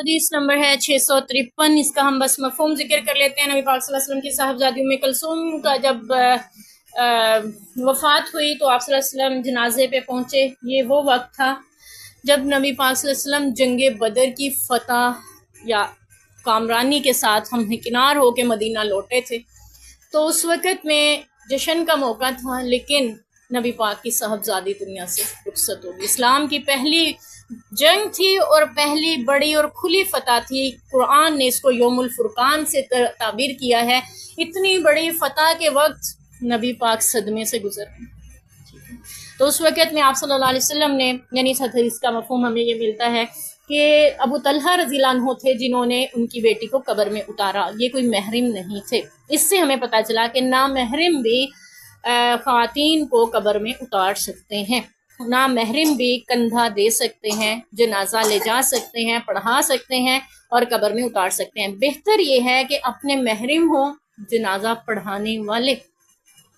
حدیث نمبر ہے 653. اس کا ہم بس مفہوم ذکر کر لیتے ہیں. نبی پاک صلی اللہ علیہ وسلم کی صاحبزادی ام کلثوم کا جب وفات ہوئی تو آپ صلی اللہ علیہ وسلم جنازے پہ پہنچے. یہ وہ وقت تھا جب نبی پاک صلی اللہ علیہ وسلم جنگ بدر کی فتح یا کامرانی کے ساتھ ہم کنار ہو کے مدینہ لوٹے تھے. تو اس وقت میں جشن کا موقع تھا، لیکن نبی پاک کی صاحبزادی دنیا سے رخصت ہوگی. اسلام کی پہلی جنگ تھی اور پہلی بڑی اور کھلی فتح تھی. قرآن نے اس کو یوم الفرقان سے تعبیر کیا ہے. اتنی بڑی فتح کے وقت نبی پاک صدمے سے گزر گئے. تو اس وقت میں آپ صلی اللہ علیہ وسلم نے، یعنی اس حدیث کا مفہوم ہمیں یہ ملتا ہے کہ ابو طلحہ رضی اللہ عنہ تھے جنہوں نے ان کی بیٹی کو قبر میں اتارا. یہ کوئی محرم نہیں تھے. اس سے ہمیں پتہ چلا کہ نامحرم بھی خواتین کو قبر میں اتار سکتے ہیں، نامحرم بھی کندھا دے سکتے ہیں، جنازہ لے جا سکتے ہیں، پڑھا سکتے ہیں اور قبر میں اتار سکتے ہیں. بہتر یہ ہے کہ اپنے محرم ہوں، جنازہ پڑھانے والے،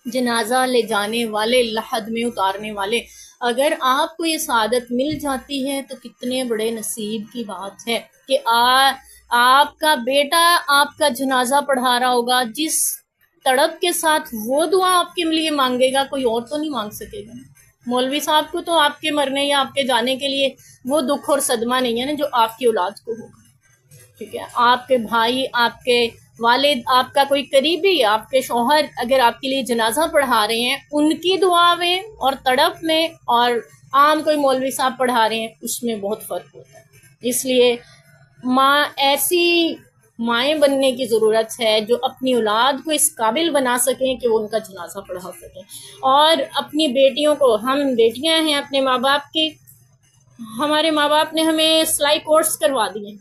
جنازہ لے جانے والے، لحد میں اتارنے والے. اگر آپ کو یہ سعادت مل جاتی ہے تو کتنے بڑے نصیب کی بات ہے کہ آپ کا بیٹا آپ کا جنازہ پڑھا رہا ہوگا. جس تڑپ کے ساتھ وہ دعا آپ کے لیے مانگے گا کوئی اور تو نہیں مانگ سکے گا. مولوی صاحب کو تو آپ کے مرنے یا آپ کے جانے کے لیے وہ دکھ اور صدمہ نہیں ہے نا جو آپ کی اولاد کو ہوگا. ٹھیک ہے، آپ کے بھائی، آپ کے والد، آپ کا کوئی قریبی، آپ کے شوہر اگر آپ کے لیے جنازہ پڑھا رہے ہیں، ان کی دعا میں اور تڑپ میں اور عام کوئی مولوی صاحب پڑھا رہے ہیں، اس میں بہت فرق ہوتا ہے. اس لیے ایسی مائیں بننے کی ضرورت ہے جو اپنی اولاد کو اس قابل بنا سکیں کہ وہ ان کا جنازہ پڑھا سکیں. اور اپنی بیٹیوں کو، ہم بیٹیاں ہیں اپنے ماں باپ کی، ہمارے ماں باپ نے ہمیں سلائی کورس کروا دیے،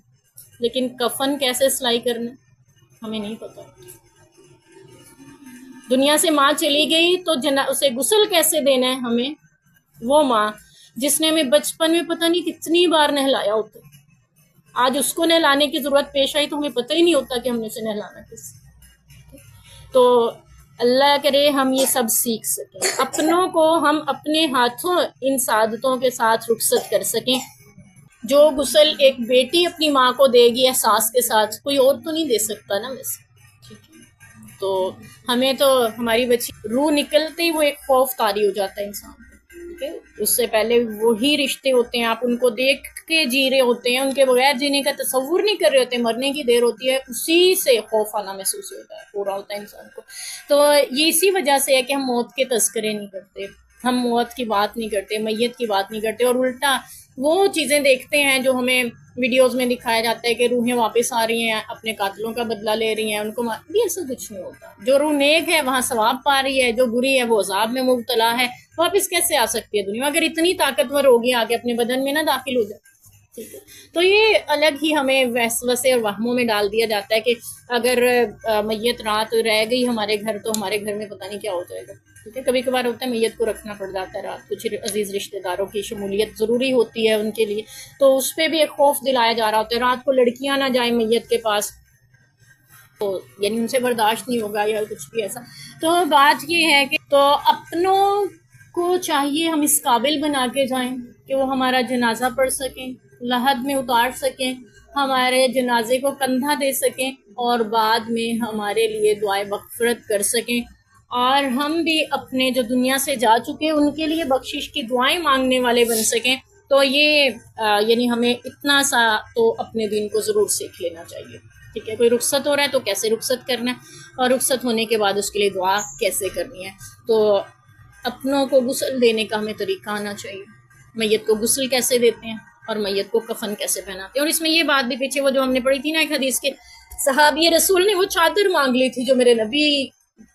لیکن کفن کیسے سلائی کرنا ہمیں نہیں پتا. دنیا سے ماں چلی گئی تو اسے غسل کیسے دینا ہے ہمیں، وہ ماں جس نے ہمیں بچپن میں پتہ نہیں کتنی بار نہلایا ہوتا ہے، آج اس کو نہلانے کی ضرورت پیش آئی تو ہمیں پتہ ہی نہیں ہوتا کہ ہم نے اسے نہلانا کیسے. تو اللہ کرے ہم یہ سب سیکھ سکیں، اپنوں کو ہم اپنے ہاتھوں ان سعادتوں کے ساتھ رخصت کر سکیں. جو غسل ایک بیٹی اپنی ماں کو دے گی احساس کے ساتھ، کوئی اور تو نہیں دے سکتا نا ویسے. تو ہمیں تو ہماری بچی روح نکلتے ہی وہ ایک خوف طاری ہو جاتا ہے انسان کو. اس سے پہلے وہی رشتے ہوتے ہیں، آپ ان کو دیکھ کے جی رہے ہوتے ہیں، ان کے بغیر جینے کا تصور نہیں کر رہے ہوتے، مرنے کی دیر ہوتی ہے، اسی سے خوف آنا محسوس ہوتا ہے، پورا ہوتا ہے انسان کو. تو یہ اسی وجہ سے ہے کہ ہم موت کے تذکرے نہیں کرتے، ہم موت کی بات نہیں کرتے، میت کی بات نہیں کرتے، اور الٹا وہ چیزیں دیکھتے ہیں جو ہمیں ویڈیوز میں دکھایا جاتا ہے کہ روحیں واپس آ رہی ہیں، اپنے قاتلوں کا بدلہ لے رہی ہیں، ان کو یہ ایسا کچھ نہیں ہوتا. جو روح نیک ہے وہاں ثواب پا رہی ہے، جو بری ہے وہ عذاب میں مبتلا ہے. واپس کیسے آ سکتی ہے دنیا؟ اگر اتنی طاقتور ہوگی آگے اپنے بدن میں نہ داخل ہو جائے. ٹھیک ہے، تو یہ الگ ہی ہمیں وسوسے اور وہموں میں ڈال دیا جاتا ہے کہ اگر میت رات رہ گئی ہمارے گھر تو ہمارے گھر میں پتہ نہیں کیا ہو جائے گا. ٹھیک ہے، کبھی کبھار ہوتا ہے میت کو رکھنا پڑ جاتا ہے رات، کچھ عزیز رشتہ داروں کی شمولیت ضروری ہوتی ہے ان کے لیے، تو اس پہ بھی ایک خوف دلایا جا رہا ہوتا ہے. رات کو لڑکیاں نہ جائیں میت کے پاس، تو یعنی ان سے برداشت نہیں ہوگا یا کچھ بھی ایسا. تو بات یہ ہے کہ تو اپنوں کو چاہیے ہم اس قابل بنا کے جائیں کہ وہ ہمارا جنازہ پڑھ سکیں، لحد میں اتار سکیں، ہمارے جنازے کو کندھا دے سکیں اور بعد میں ہمارے لیے دعائے مغفرت کر سکیں. اور ہم بھی اپنے جو دنیا سے جا چکے ان کے لیے بخشش کی دعائیں مانگنے والے بن سکیں. تو یہ یعنی ہمیں اتنا سا تو اپنے دین کو ضرور سیکھ لینا چاہیے. ٹھیک ہے، کوئی رخصت ہو رہا ہے تو کیسے رخصت کرنا ہے، اور رخصت ہونے کے بعد اس کے لیے دعا کیسے کرنی ہے. تو اپنوں کو غسل دینے کا ہمیں طریقہ آنا چاہیے، میت کو غسل کیسے دیتے ہیں اور میت کو کفن کیسے پہناتے ہیں. اور اس میں یہ بات بھی پیچھے وہ جو ہم نے پڑھی تھی نا ایک حدیث کے، صحابی رسول نے وہ چادر مانگ لی تھی جو میرے نبی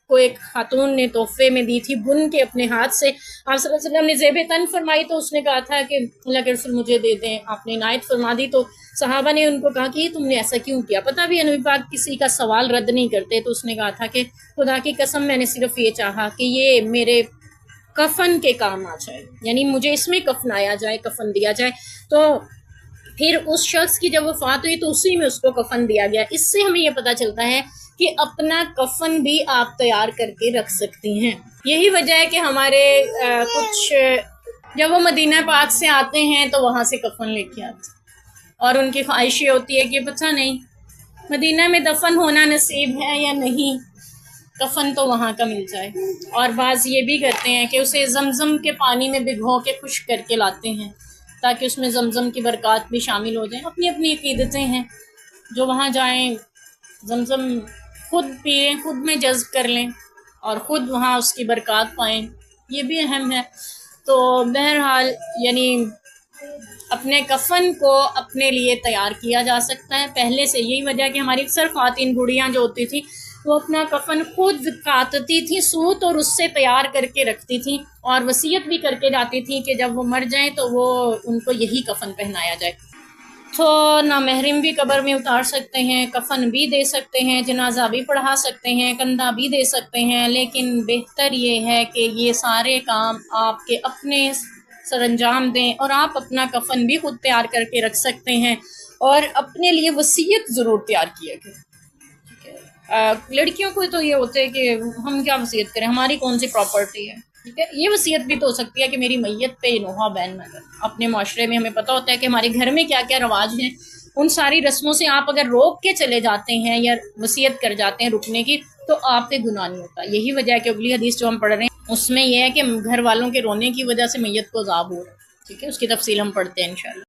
کو ایک خاتون نے تحفے میں دی تھی بن کے اپنے ہاتھ سے. آپ صلی اللہ علیہ وسلم نے زیب تن فرمائی تو اس نے کہا تھا کہ اللہ کے رسول مجھے دے دیں. آپ نے عنایت فرما دی تو صحابہ نے ان کو کہا کہ تم نے ایسا کیوں کیا؟ پتہ بھی نبی پاک کسی کا سوال رد نہیں کرتے. تو اس نے کہا تھا کہ خدا کی قسم میں نے صرف یہ چاہا کہ یہ میرے کفن کے کام آ جائے، یعنی مجھے اس میں کفنایا جائے، کفن دیا جائے. تو پھر اس شخص کی جب وفات ہوئی تو اسی میں اس کو کفن دیا گیا. اس سے ہمیں یہ پتہ چلتا ہے کہ اپنا کفن بھی آپ تیار کر کے رکھ سکتی ہیں. یہی وجہ ہے کہ ہمارے کچھ جب وہ مدینہ پاک سے آتے ہیں تو وہاں سے کفن لے کے آتے ہیں. اور ان کی خواہش یہ ہوتی ہے کہ پتہ نہیں مدینہ میں دفن ہونا نصیب ہے یا نہیں، کفن تو وہاں کا مل جائے۔ اور بعض یہ بھی کرتے ہیں کہ اسے زمزم کے پانی میں بھگو کے خشک کر کے لاتے ہیں تاکہ اس میں زمزم کی برکات بھی شامل ہو جائیں۔ اپنی اپنی عقیدتیں ہیں، جو وہاں جائیں زمزم خود پئیں، خود میں جذب کر لیں اور خود وہاں اس کی برکات پائیں، یہ بھی اہم ہے۔ تو بہرحال یعنی اپنے کفن کو اپنے لیے تیار کیا جا سکتا ہے پہلے سے۔ یہی وجہ کہ ہماری اکثر خواتین بوڑھیاں جو ہوتی تھیں وہ اپنا کفن خود کاٹتی تھیں سوت اور اس سے تیار کر کے رکھتی تھیں، اور وصیت بھی کر کے جاتی تھیں کہ جب وہ مر جائیں تو وہ ان کو یہی کفن پہنایا جائے۔ تو نامحرم بھی قبر میں اتار سکتے ہیں، کفن بھی دے سکتے ہیں، جنازہ بھی پڑھا سکتے ہیں، کندھا بھی دے سکتے ہیں، لیکن بہتر یہ ہے کہ یہ سارے کام آپ کے اپنے سر انجام دیں، اور آپ اپنا کفن بھی خود تیار کر کے رکھ سکتے ہیں، اور اپنے لیے وصیت ضرور تیار کیا کریں۔ لڑکیوں کو تو یہ ہوتا ہے کہ ہم کیا وصیت کریں، ہماری کون سی پراپرٹی ہے، ٹھیک ہے۔ یہ وصیت بھی تو ہو سکتی ہے کہ میری میت پہ نوحہ بین نہ کریں۔ اپنے معاشرے میں ہمیں پتہ ہوتا ہے کہ ہمارے گھر میں کیا کیا رواج ہیں، ان ساری رسموں سے آپ اگر روک کے چلے جاتے ہیں یا وصیت کر جاتے ہیں رکنے کی تو آپ پہ گناہ نہیں ہوتا۔ یہی وجہ ہے کہ اگلی حدیث جو ہم پڑھ رہے ہیں اس میں یہ ہے کہ گھر والوں کے رونے کی وجہ سے میت کو عذاب ہو رہا ہے، ٹھیک ہے۔ اس کی تفصیل ہم پڑھتے ہیں انشاءاللہ۔